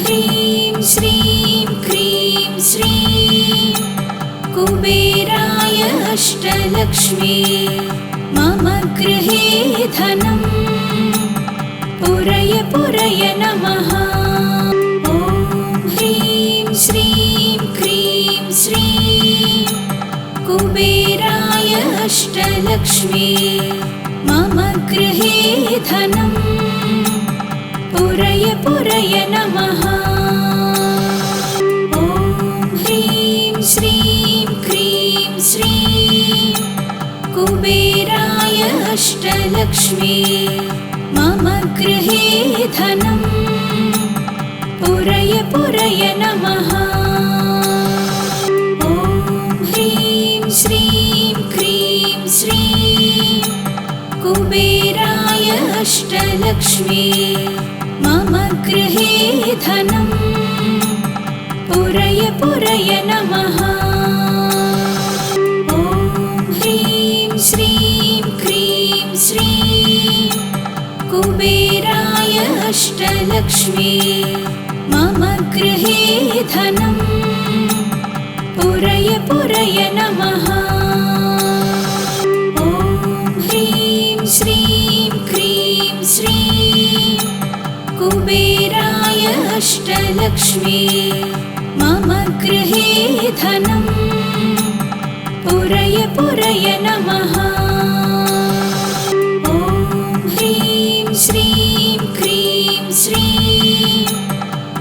ह्रीं श्रीं क्रीं श्रीं कुबेराय अष्टलक्ष्मी मम गृहे धनं पुरय पुरय नमः। ॐ ह्रीं श्रीं क्रीं श्रीं कुबेराय अष्टलक्ष्मी मम गृहे धनं पुरय पुरय नमः। ॐ ह्रीं श्रीं क्रीं श्रीं कुबेराय अष्टलक्ष्मी मम गृहे धनं पुरय पुरय नमः। ॐ ह्रीं श्रीं क्रीं श्रीं कुबेराय अष्टलक्ष्मी मम गृहे धनं पुरय पुरय नमः। ॐ ह्रीं श्रीं क्रीं श्रीं कुबेराय अष्टलक्ष्मी मम गृहे धनं पुरय पुरय नमः। ॐ ह्रीं श्रीं क्रीं श्रीं कुबेराय अष्टलक्ष्मी मम गृहे धनं पुरय पुरय नमः। ॐ ह्रीं श्रीं क्रीं श्रीं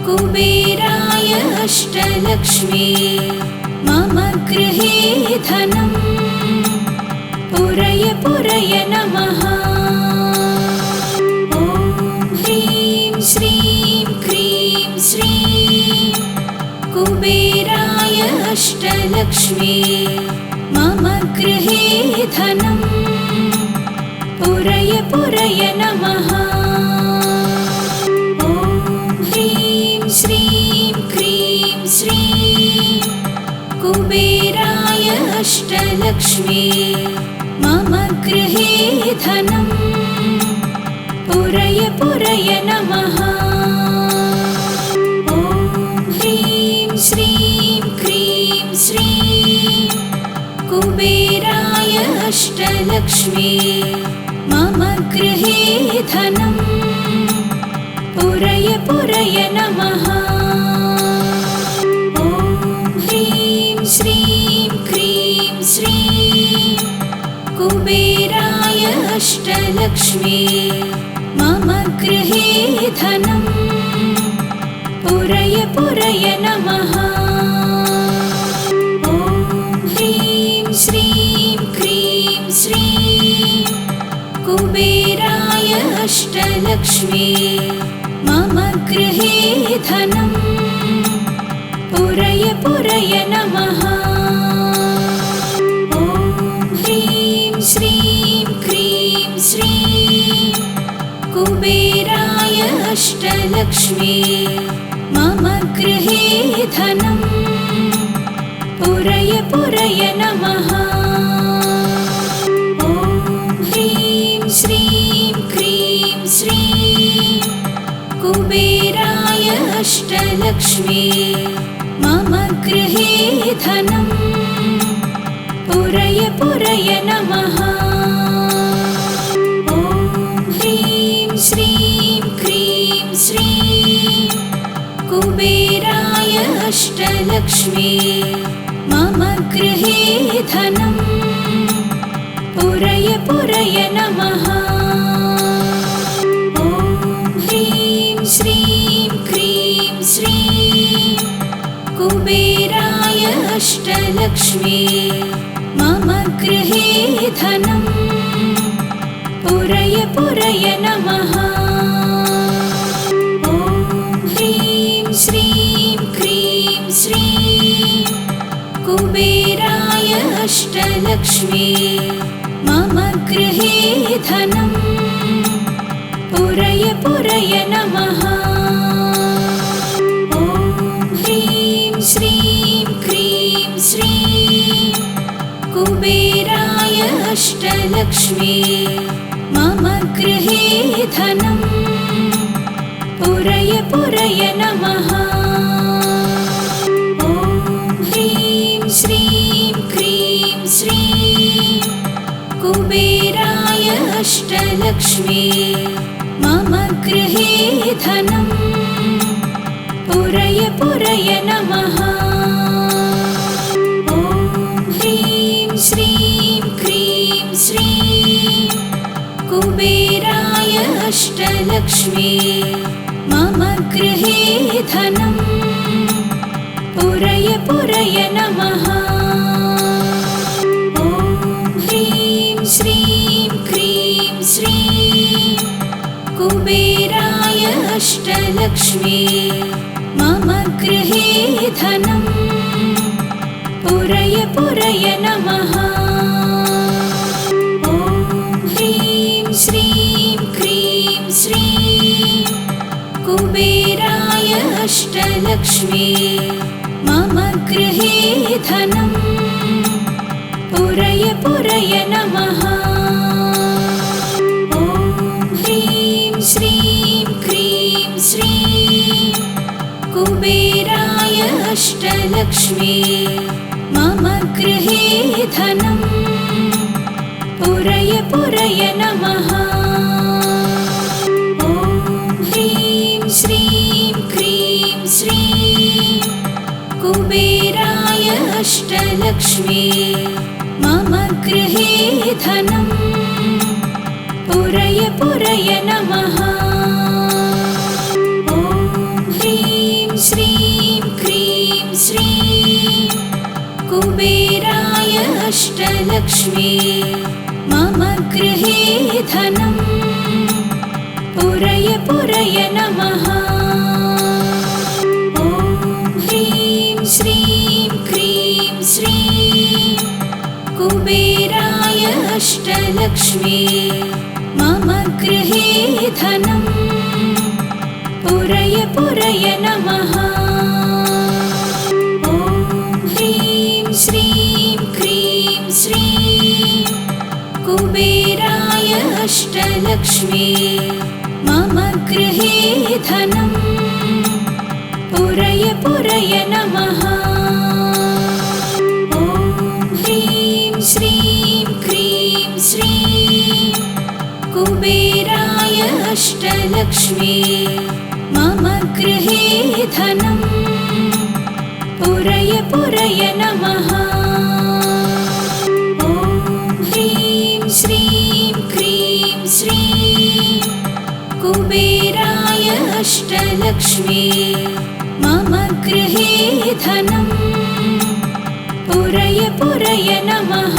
कुबेराय अष्टलक्ष्मी मम गृहे धनं पुरय पुरय नमः। ॐ ह्रीं श्रीं क्रीं श्रीं कुबेराय अष्टलक्ष्मी मम गृहे धनं पुरय पुरय नमः। ॐ ह्रीं श्रीं क्रीं श्रीं कुबेराय अष्टलक्ष्मी मम गृहे धनं पुरय पुरय नमः। ॐ ह्रीं श्रीं क्रीं श्रीं कुबेराय अष्टलक्ष्मी मम गृहे धनं पुरय पुरय नमः। ॐ ह्रीं श्रीं क्रीं श्रीं कुबेराय अष्टलक्ष्मी मम गृहे धनं पुरय पुरय नमः। ॐ ह्रीं श्रीं क्रीं श्रीं कुबेराय अष्टलक्ष्मी मम गृहे धनं पुरय पुरय नमः। ॐ ह्रीं श्रीं क्रीं श्रीं कुबेराय अष्टलक्ष्मी मम गृहे धनं पुरय पुरय नमः। ॐ ह्रीं श्रीं क्रीं श्रीं कुबेराय अष्टलक्ष्मी मम गृहे धनं पुरय पुरय नमः। ॐ ह्रीं श्रीं क्रीं श्रीं कुबेराय अष्टलक्ष्मी मम गृहे धनं पुरय पुरय नमः। ॐ ह्रीं श्रीं क्रीं श्रीं कुबेराय अष्टलक्ष्मी मम गृहे धनं पुरय पुरय नमः। ॐ ह्रीं श्रीं क्रीं श्रीं कुबेराय अष्टलक्ष्मी मम गृहे धनं पुरय पुरय नमः। ॐ ह्रीं श्रीं क्रीं श्रीं कुबेराय अष्टलक्ष्मी मम गृहे धनं पुरय पुरय नमः। ॐ ह्रीं श्रीं क्रीं श्रीं कुबेराय अष्टलक्ष्मी मम गृहे धनम् पुरय पुरय नमः। ॐ ह्रीं श्रीं क्रीं श्रीं कुबेराय अष्टलक्ष्मी मम गृहे धनम् पुरय पुरय नमः। ॐ ह्रीं श्रीं क्रीं श्रीं कुबेराय अष्टलक्ष्मी मम गृहे धनम् पुरय पुरय नमः। ॐ ह्रीं श्रीं क्रीं श्रीं कुबेराय अष्टलक्ष्मी मम गृहे धनम् पुरय पुरय नमः। ॐ ह्रीं श्रीं क्रीं श्रीं कुबेराय अष्टलक्ष्मी मम गृहे धनम् पुरय पुरय नमः। ॐ ह्रीं श्रीं क्रीं श्रीं कुबेराय अष्टलक्ष्मी मम गृहे धनम् पुरय पुरय नमः। ॐ ह्रीं श्रीं क्रीं श्रीं कुबेराय अष्टलक्ष्मी मम गृहे धनम् पुरय पुरय नमः। ॐ ह्रीं श्रीं क्रीं श्रीं कुबेराय अष्टलक्ष्मी मम गृहे धनम् पुरय पुरय नमः। ॐ ह्रीं श्रीं क्रीं श्रीं कुबेराय अष्टलक्ष्मी मम गृहे धनम् पुरय पुरय नमः। ॐ ह्रीं श्रीं क्रीं श्रीं कुबेराय अष्टलक्ष्मी मम गृहे धनम् पुरय पुरय नमः। ॐ ह्रीं श्रीं क्रीं श्रीं कुबेराय अष्टलक्ष्मी मम गृहे धनम् पुरय पुरय नमः।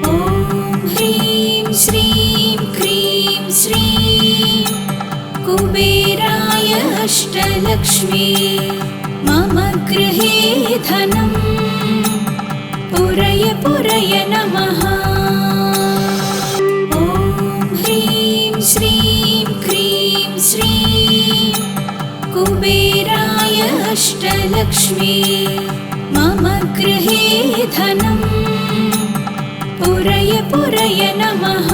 ॐ ह्रीं श्रीं क्रीं श्रीं कुबेराय अष्टलक्ष्मी मम गृहे धनम् पुरय पुरय नमः। ॐ ह्रीं श्रीं क्रीं श्रीं कुबेराय अष्टलक्ष्मी मम गृहे धनम् पुरय पुरय नमः।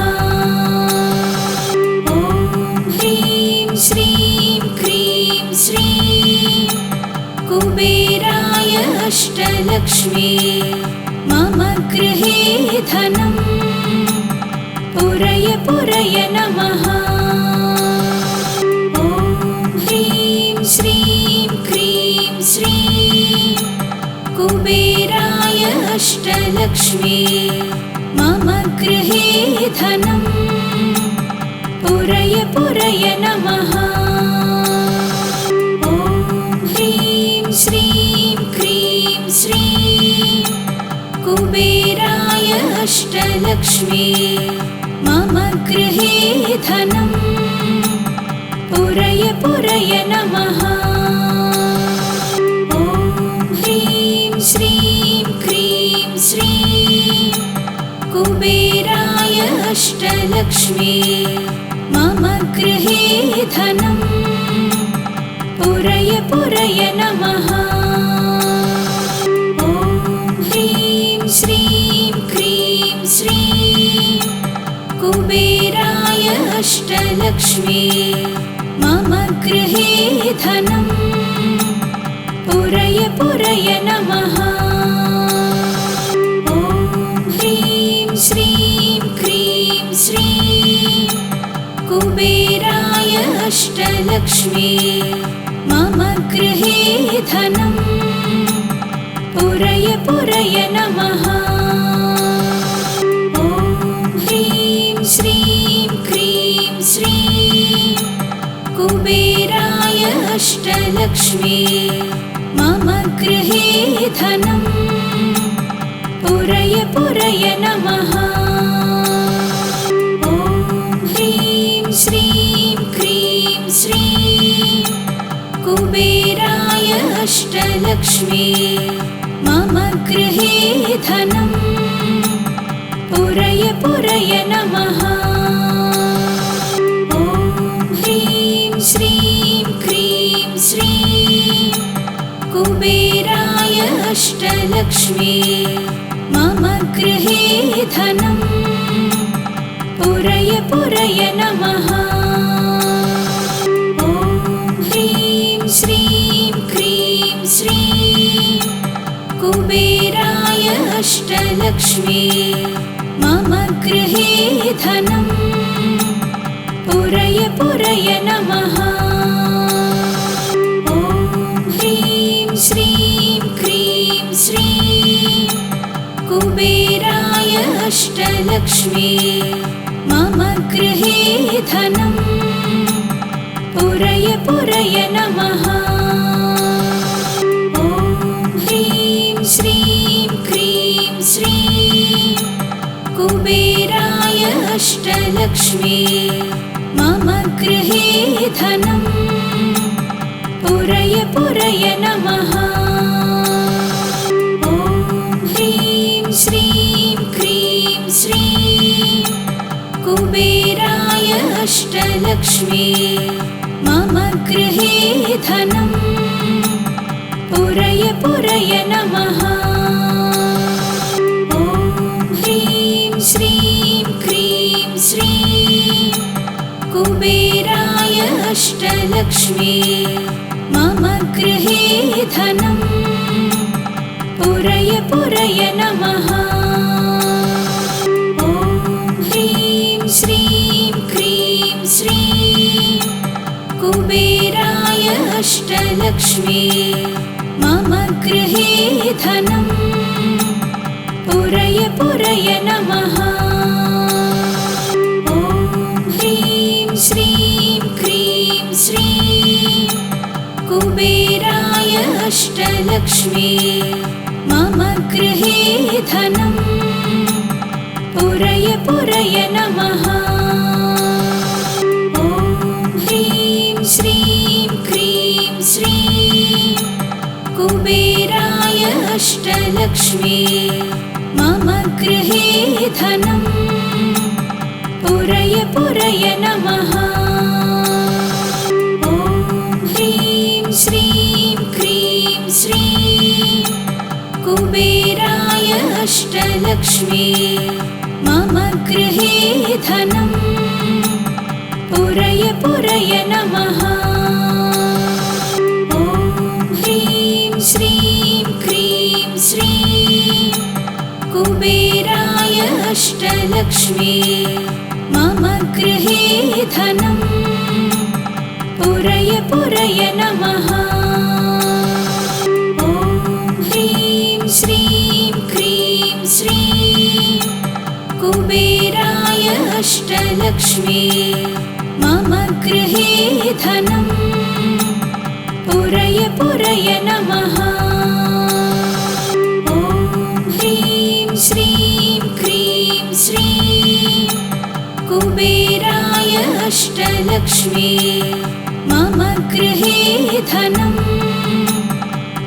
ॐ ह्रीं श्रीं क्रीं श्रीं कुबेराय अष्टलक्ष्मी मम गृहे धनम् पुरय पुरय नमः। ॐ ह्रीं श्रीं क्रीं श्रीं कुबेराय अष्टलक्ष्मी मम गृहे धनम् पुरय पुरय नमः। ॐ ह्रीं श्रीं क्रीं श्रीं कुबेराय अष्टलक्ष्मी मम गृहे धनम् पुरय पुरय नमः। ॐ ह्रीं श्रीं क्रीं श्रीं कुबेराय अष्टलक्ष्मी मम गृहे धनम् पुरय पुरय नमः। ॐ ह्रीं श्रीं क्रीं श्रीं कुबेराय अष्टलक्ष्मी मम गृहे धनं पुरय पुरय नमः। ॐ ह्रीं श्रीं क्रीं श्रीं कुबेराय अष्टलक्ष्मी मम गृहे धनं पुरय पुरय नमः। ॐ ह्रीं श्रीं क्रीं श्रीं कुबेराय अष्टलक्ष्मी मम गृहे धनं पुरय पुरय नमः। ॐ ह्रीं श्रीं क्रीं श्रीं कुबेराय अष्टलक्ष्मी मम गृहे धनं पुरय पुरय नमः। ॐ ह्रीं श्रीं क्रीं श्रीं कुबेराय अष्टलक्ष्मी मम गृहे धनं पुरय पुरय नमः। ॐ ह्रीं श्रीं क्रीं श्रीं कुबेराय अष्टलक्ष्मी मम गृहे धनं पुरय पुरय नमः। ॐ ह्रीं श्रीं क्रीं श्रीं कुबेराय अष्टलक्ष्मी मम गृहे धनं पुरय पुरय नमः। ॐ ह्रीं श्रीं क्रीं श्रीं कुबेराय अष्टलक्ष्मी मम गृहे धनं पुरय पुरय नमः। ॐ ह्रीं श्रीं क्रीं श्रीं कुबेराय अष्टलक्ष्मी मम गृहे धनं पुरय पुरय नमः। ॐ ह्रीं श्रीं क्रीं श्रीं कुबेराय अष्टलक्ष्मी मम गृहे धनं पुरय पुरय नमः। ॐ ह्रीं श्रीं क्रीं श्रीं कुबेराय अष्टलक्ष्मी मम गृहे धनं पुरय पुरय नमः। ॐ ह्रीं श्रीं क्रीं श्रीं कुबेराय अष्टलक्ष्मी मम गृहे धनं पुरय पुरय नमः। ॐ ह्रीं श्रीं क्रीं श्रीं कुबेराय अष्टलक्ष्मी मम गृहे धनं पुरय पुरय नमः। ॐ ह्रीं श्रीं क्रीं श्रीं कुबेराय अष्टलक्ष्मी मम गृहे धनं पुरय पुरय नमः। ॐ ह्रीं श्रीं क्रीं श्रीं कुबेराय अष्टलक्ष्मी मम गृहे धनं पुरय पुरय नमः। ॐ ह्रीं श्रीं क्रीं श्रीं कुबेराय अष्टलक्ष्मी मम गृहे धनं पुरय पुरय नमः। ॐ ह्रीं श्रीं क्रीं श्रीं कुबेराय अष्टलक्ष्मी मम गृहे धनं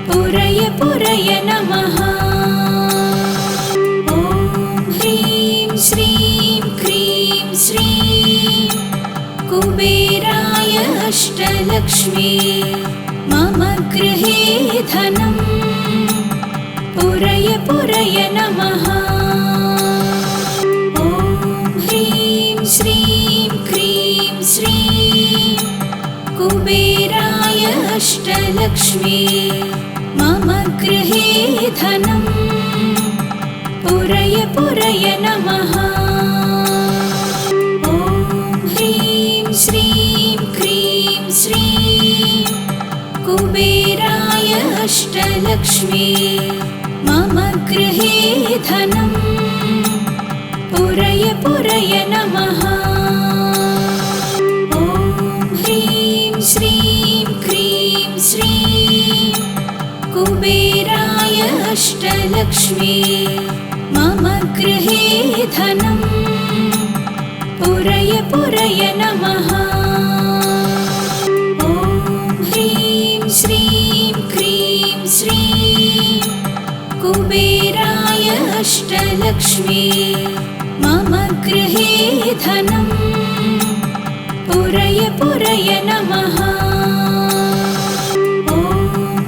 पुरय पुरय नमः। ॐ ह्रीं श्रीं क्रीं श्रीं कुबेराय अष्टलक्ष्मी मम गृहे धनं पुरय पुरय नमः। ॐ ह्रीं श्रीं क्रीं श्रीं कुबेराय अष्टलक्ष्मी मम गृहे धनम् पुरय पुरय नमः। ॐ ह्रीं श्रीं क्रीं श्रीं कुबेराय अष्टलक्ष्मी मम गृहे धनम् पुरय पुरय नमः। ॐ ह्रीं श्रीं क्रीं श्रीं कुबेराय अष्टलक्ष्मी मम गृहे धनम् पुरय पुरय नमः। ॐ ह्रीं श्रीं क्रीं श्रीं कुबेराय अष्टलक्ष्मी मम गृहे धनम् पुरय पुरय नमः। ॐ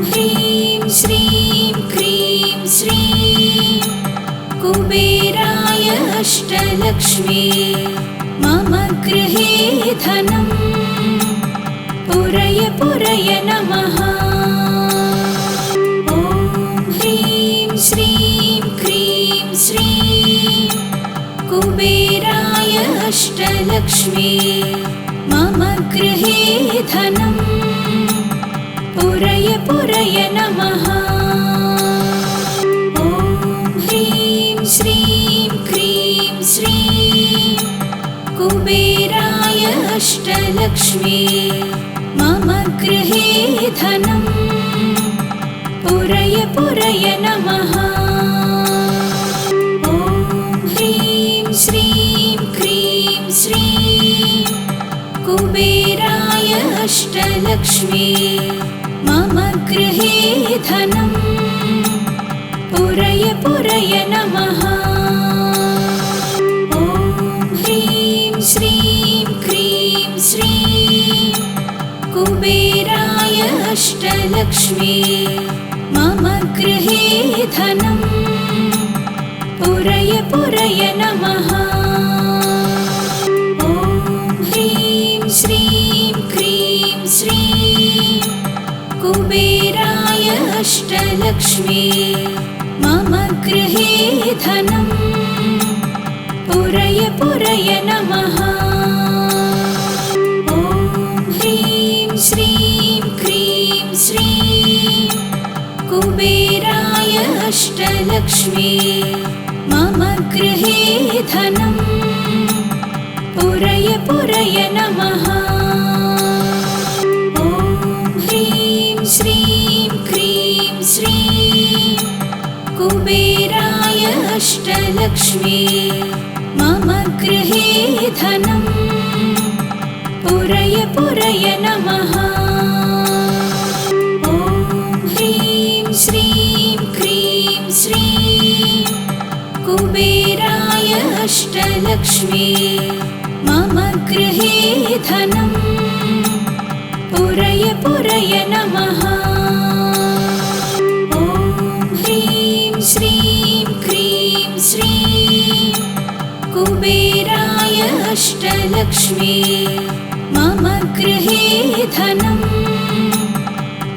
ह्रीं श्रीं क्रीं श्रीं कुबेराय अष्टलक्ष्मी मम गृहे धनम् पुरय पुरय नमः। ॐ ह्रीं श्रीं क्रीं श्रीं कुबेराय अष्टलक्ष्मी मम गृहे धनम् पुरय पुरय नमः। ॐ ह्रीं श्रीं क्रीं श्रीं कुबेराय अष्टलक्ष्मी मम गृहे धनम् पुरय पुरय नमः। ॐ ह्रीं श्रीं क्रीं श्रीं कुबेराय अष्टलक्ष्मी मम गृहे धनम् पुरय पुरय नमः। ॐ ह्रीं श्रीं क्रीं श्रीं कुबेराय अष्टलक्ष्मी मम गृहे धनम् पुरय पुरय नमः। ॐ ह्रीं श्रीं क्रीं श्रीं कुबेराय अष्टलक्ष्मी मम गृहे धनम् पुरय पुरय नमः। ॐ ह्रीं श्रीं क्रीं श्रीं कुबेराय अष्टलक्ष्मी मम गृहे धनम् पुरय पुरय नमः। ॐ ह्रीं श्रीं क्रीं श्रीं कुबेराय अष्टलक्ष्मी मम गृहे धनम् पुरय पुरय नमः। ॐ ह्रीं श्रीं क्रीं श्रीं कुबेराय अष्टलक्ष्मी मम गृहे धनम् पुरय पुरय नमः। ॐ ह्रीं श्रीं क्रीं श्रीं कुबेराय अष्टलक्ष्मी मम गृहे धनम्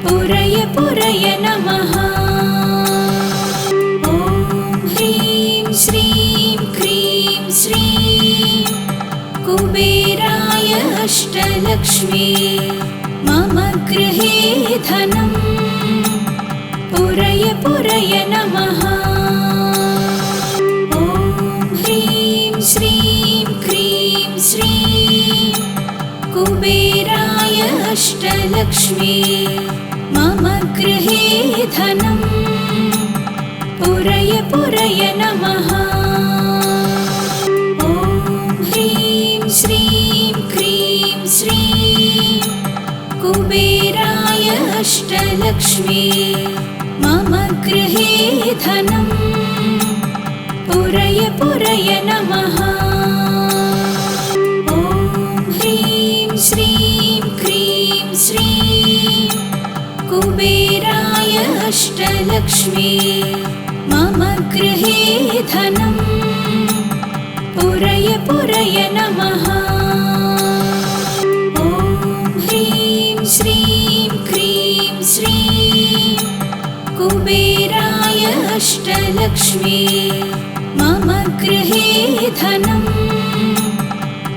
पुरय पुरय नमः। ॐ ह्रीं श्रीं क्रीं श्रीं कुबेराय अष्टलक्ष्मी मम गृहे धनम् पुरय पुरय नमः। ॐ ह्रीं श्रीं क्रीं श्रीं कुबेराय अष्टलक्ष्मी मम गृहे धनम् पुरय पुरय नमः। ॐ ह्रीं श्रीं क्रीं श्रीं कुबेराय अष्टलक्ष्मी मम गृहे धनम् पुरय पुरय नमः। ॐ ह्रीं श्रीं क्रीं श्रीं कुबेराय अष्टलक्ष्मी मम गृहे धनम् पुरय पुरय नमः। ॐ ह्रीं श्रीं क्रीं श्रीं कुबेराय अष्टलक्ष्मी मम गृहे धनं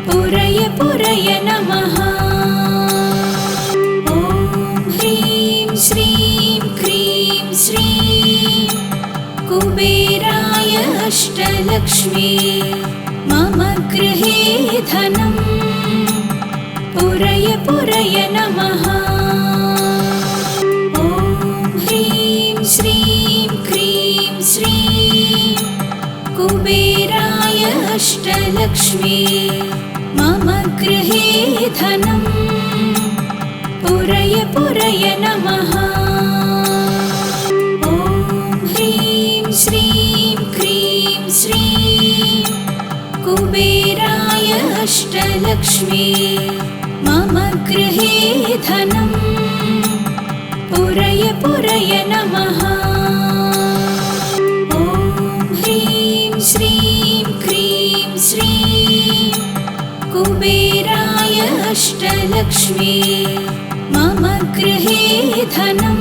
पुरय पुरय नमः। ॐ ह्रीं श्रीं क्रीं श्रीं कुबेराय अष्टलक्ष्मी मम गृहे धनं पुरय पुरय नमः। ॐ ह्रीं श्रीं क्रीं श्रीं कुबेराय अष्टलक्ष्मी मम गृहे धनं पुरय पुरय नमः। ॐ ह्रीं श्रीं क्रीं श्रीं कुबेराय अष्टलक्ष्मी मम गृहे धनं पुरय पुरय नमः। ॐ ह्रीं श्रीं क्रीं श्रीं कुबेराय अष्टलक्ष्मी मम गृहे धनं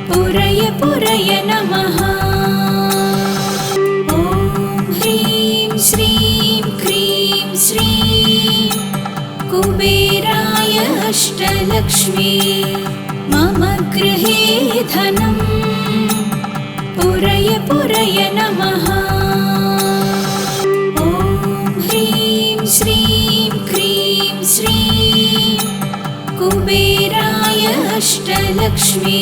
पुरय पुरय नमः। ॐ ह्रीं श्रीं क्रीं श्रीं कुबेराय अष्टलक्ष्मी मम गृहे धनं पुरय पुरय नमः। ॐ ह्रीं श्रीं क्रीं श्रीं कुबेराय अष्टलक्ष्मी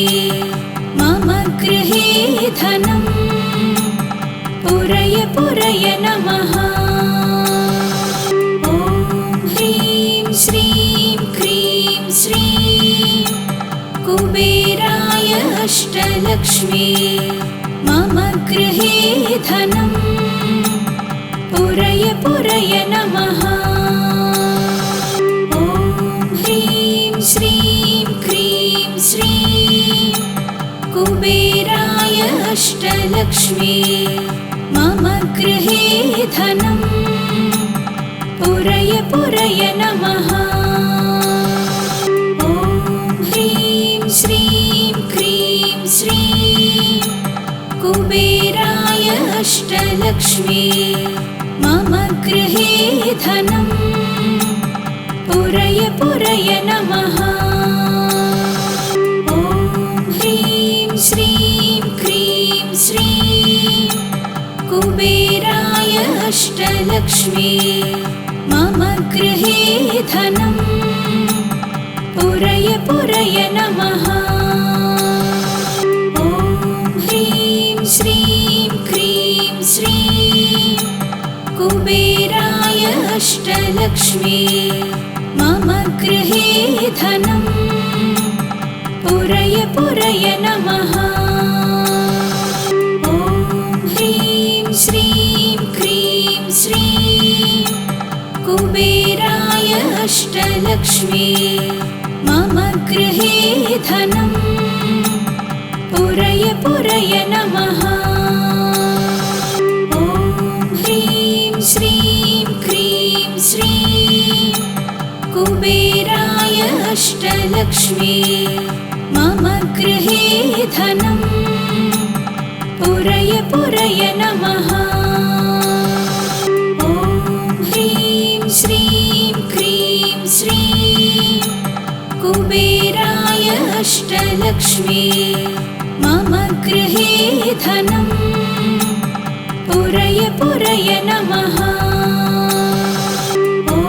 मम गृहे धनं पुरय पुरय नमः। ॐ ह्रीं श्रीं क्रीं श्रीं कुबेराय अष्टलक्ष्मी मम गृहे धनं पुरय पुरय नमः। ॐ ह्रीं श्रीं क्रीं श्रीं कुबेराय अष्टलक्ष्मी मम गृहे धनं पुरय पुरय नमः। ॐ ह्रीं श्रीं क्रीं श्रीं कुबेराय अष्टलक्ष्मी मम गृहे धनं पुरय पुरय नमः। ॐ ह्रीं श्रीं क्रीं श्रीं कुबेराय अष्टलक्ष्मी मम गृहे धनं पुरय पुरय नमः। ॐ ह्रीं श्रीं क्रीं श्रीं कुबेराय अष्टलक्ष्मी मम गृहे धनं पुरय पुरय नमः। ॐ ह्रीं श्रीं क्रीं श्रीं कुबेराय अष्टलक्ष्मी मम गृहे धनं पुरय पुरय नमः। ॐ ह्रीं श्रीं क्रीं श्रीं कुबेराय अष्टलक्ष्मी मम गृहे धनं पुरय पुरय नमः। ॐ ह्रीं श्रीं क्रीं श्रीं कुबेराय अष्टलक्ष्मी मम गृहे धनं पुरय पुरय नमः। ॐ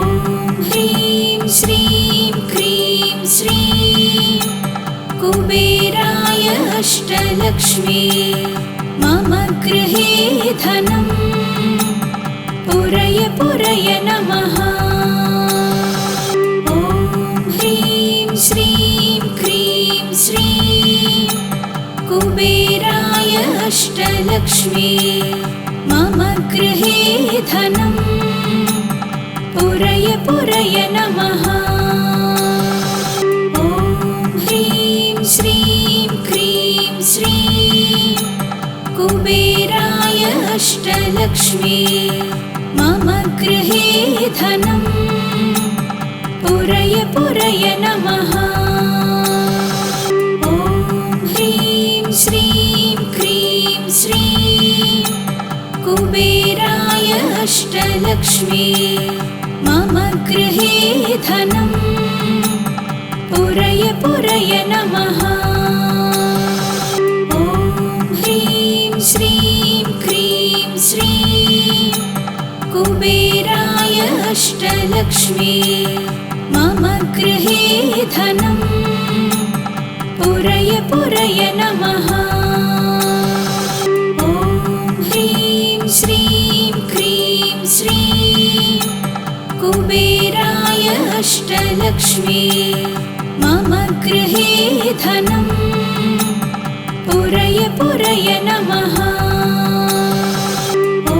ह्रीं श्रीं क्रीं श्रीं कुबेराय अष्टलक्ष्मी मम गृहे धनं पुरय पुरय नमः। ॐ ह्रीं श्रीं क्रीं श्रीं कुबेराय अष्टलक्ष्मी मम गृहे धनं पुरय पुरय नमः। ॐ ह्रीं श्रीं क्रीं श्रीं कुबेराय अष्टलक्ष्मी मम गृहे धनं पुरय पुरय नमः। अष्टलक्ष्मी मम गृहे धनम् पुरय पुरय नमः। ॐ ह्रीं श्रीं क्रीं श्रीं कुबेराय अष्टलक्ष्मी मम गृहे धनम् पुरय पुरय नमः। ॐ ह्रीं श्रीं क्रीं श्रीं कुबेराय अष्टलक्ष्मी मम गृहे धनम् पुरय पुरय नमः। ॐ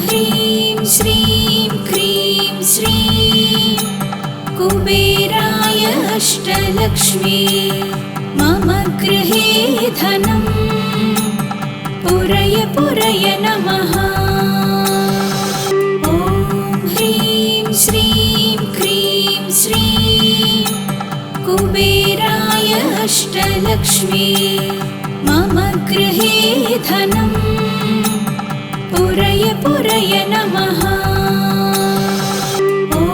ह्रीं श्रीं क्रीं श्रीं कुबेराय अष्टलक्ष्मी मम गृहे धनम् पुरय पुरय नमः। ॐ ह्रीं श्रीं क्रीं श्रीं कुबेराय अष्टलक्ष्मी मम गृहे धनम् पुरय पुरय नमः। ॐ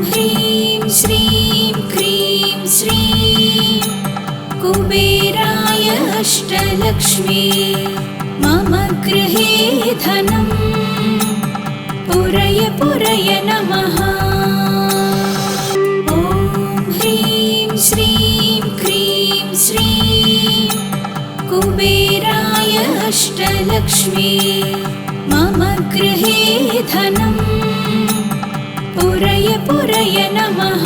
ह्रीं श्रीं क्रीं श्रीं कुबेराय अष्टलक्ष्मी मम गृहे धनम् पुरय पुरय नमः। ॐ ह्रीं श्रीं क्रीं श्रीं कुबेराय अष्टलक्ष्मी मम गृहे धनम् पुरय पुरय नमः।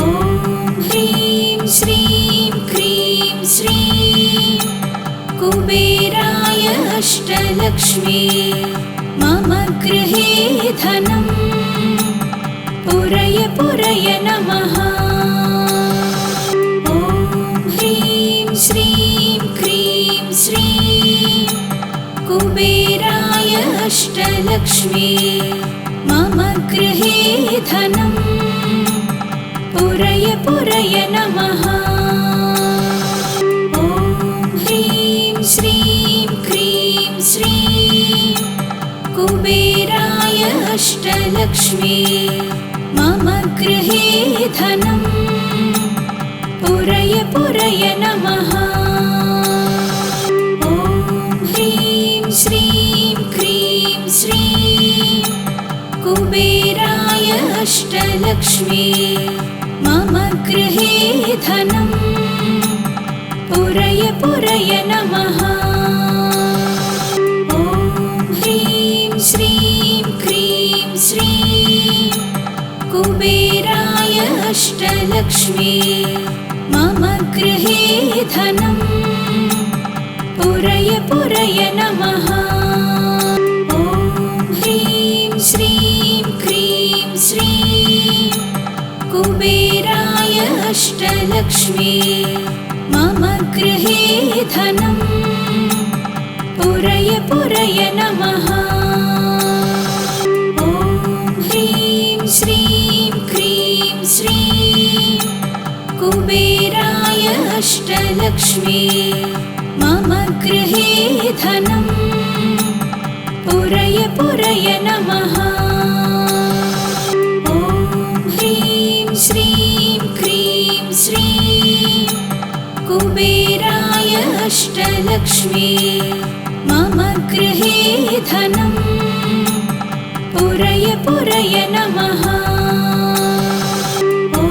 ॐ ह्रीं श्रीं क्रीं श्रीं कुबेराय अष्टलक्ष्मी मम गृहे धनम् पुरय पुरय नमः। ॐ ह्रीं श्रीं क्रीं श्रीं कुबेराय अष्टलक्ष्मी मम गृहे धनम् पुरय पुरय नमः। ॐ ह्रीं श्रीं क्रीं श्रीं कुबेराय अष्टलक्ष्मी मम गृहे धनम् पुरय पुरय नमः। ॐ ह्रीं श्रीं क्रीं श्रीं कुबेराय अष्टलक्ष्मी मम गृहे धनम् पुरय पुरय नमः। ॐ ह्रीं श्रीं क्रीं श्रीं कुबेराय अष्टलक्ष्मी मम गृहे धनम् पुरय पुरय नमः। ॐ ह्रीं श्रीं क्रीं श्रीं कुबेराय अष्टलक्ष्मी मम गृहे धनम् पुरय पुरय नमः। ॐ ह्रीं श्रीं क्रीं श्रीं कुबेराय अष्टलक्ष्मी मम गृहे धनम् पुरय पुरय नमः। ॐ ह्रीं श्रीं क्रीं श्रीं कुबेराय अष्टलक्ष्मी मम गृहे धनम् पुरय पुरय नमः। ॐ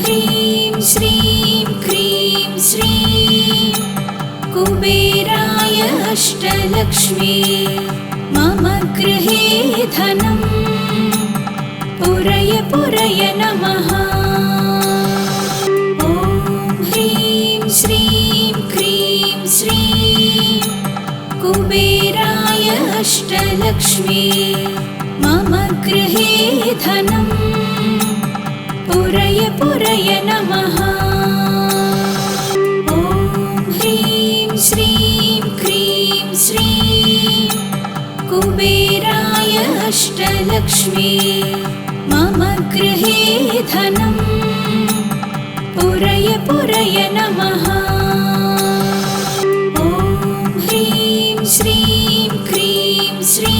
ह्रीं श्रीं क्रीं श्रीं कुबेराय अष्टलक्ष्मी मम गृहे धनम् पुरय पुरय नमः। ॐ ह्रीं श्रीं क्रीं श्रीं कुबेराय अष्टलक्ष्मी मम गृहे धनम् पुरय पुरय नमः। ॐ ह्रीं श्रीं क्रीं श्रीं कुबेराय अष्टलक्ष्मी मम गृहे धनम् पुरय पुरय नमः। ॐ ह्रीं श्रीं क्रीं श्रीं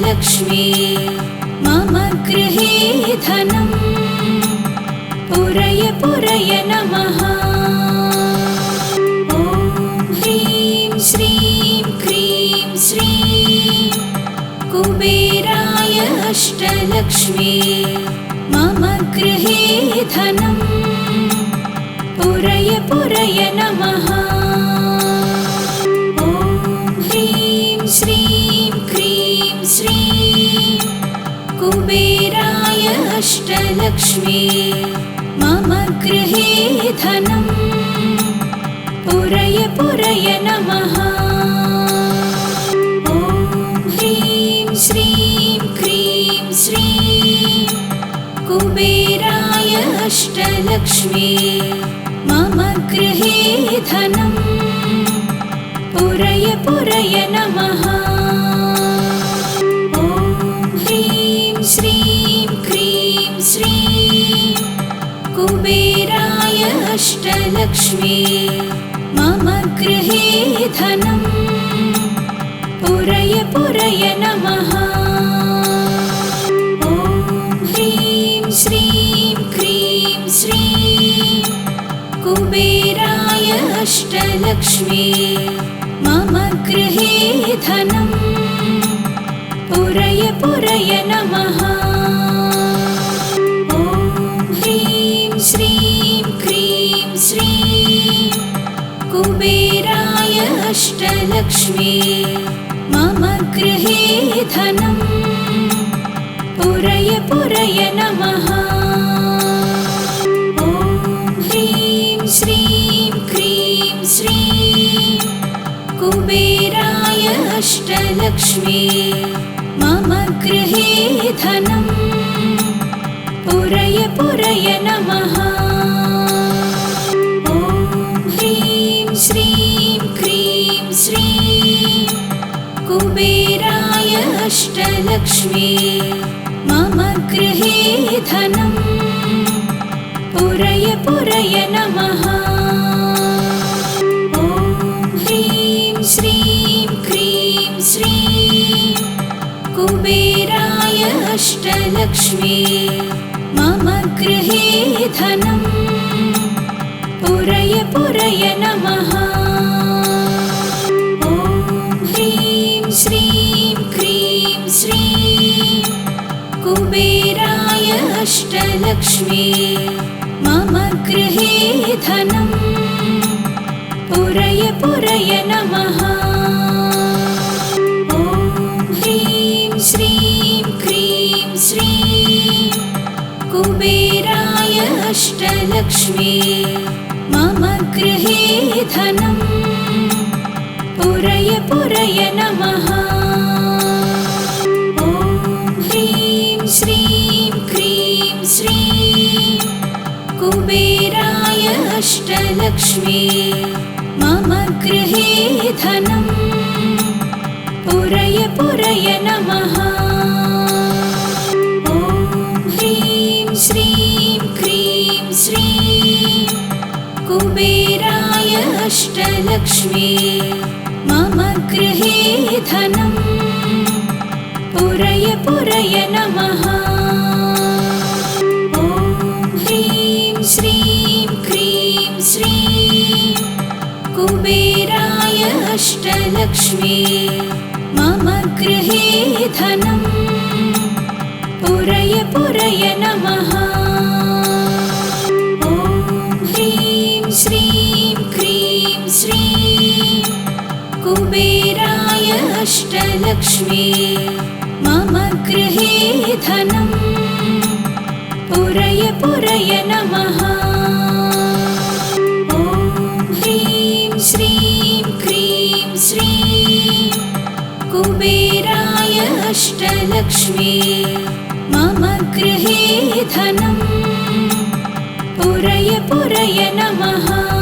अष्टलक्ष्मी मम गृहे धनं पुरय पुरय नमः। ॐ ह्रीं श्रीं क्रीं श्रीं कुबेराय अष्टलक्ष्मी मम गृहे धनं पुरय पुरय नमः। ॐ ह्रीं श्रीं क्रीं श्रीं कुबेराय अष्टलक्ष्मी मम गृहे धनं पुरय पुरय नमः। ॐ ह्रीं श्रीं क्रीं श्रीं कुबेराय अष्टलक्ष्मी मम गृहे धनं पुरय पुरय नमः। ॐ ह्रीं श्रीं क्रीं श्रीं कुबेराय अष्टलक्ष्मी मम गृहे धनं पुरय पुरय नमः। ॐ ह्रीं श्रीं क्रीं श्रीं कुबेराय अष्टलक्ष्मी मम गृहे धनं पुरय पुरय नमः। ॐ ह्रीं श्रीं क्रीं श्रीं कुबेराय अष्टलक्ष्मी मम गृहे धनं पुरय पुरय नमः। ॐ ह्रीं श्रीं क्रीं श्रीं कुबेराय अष्टलक्ष्मी मम गृहे धनं पुरय पुरय नमः। ॐ ह्रीं श्रीं क्रीं श्रीं कुबेराय अष्टलक्ष्मी मम गृहे धनं पुरय पुरय नमः। ॐ ह्रीं श्रीं क्रीं श्रीं कुबेराय अष्टलक्ष्मी मम गृहे धनं पुरय पुरय नमः। ॐ ह्रीं श्रीं क्रीं श्रीं कुबेराय अष्टलक्ष्मी मम गृहे धनं पुरय पुरय नमः। ॐ ह्रीं श्रीं क्रीं श्रीं कुबेराय अष्टलक्ष्मी मम गृहे धनं पुरय पुरय नमः। ॐ ह्रीं श्रीं क्रीं श्रीं कुबेराय अष्टलक्ष्मी मम गृहे धनं पुरय पुरय नमः। ॐ ह्रीं श्रीं क्रीं श्रीं कुबेराय अष्टलक्ष्मी मम गृहे धनं पुरय पुरय नमः। ॐ ह्रीं श्रीं क्रीं श्रीं कुबेराय अष्टलक्ष्मी मम गृहे धनं पुरय पुरय नमः। ॐ ह्रीं श्रीं क्रीं श्रीं कुबेराय अष्टलक्ष्मी मम गृहे धनं पुरय पुरय नमः। ॐ ह्रीं श्रीं क्रीं श्रीं कुबेराय अष्टलक्ष्मी मम गृहे धनं पुरय पुरय नमः।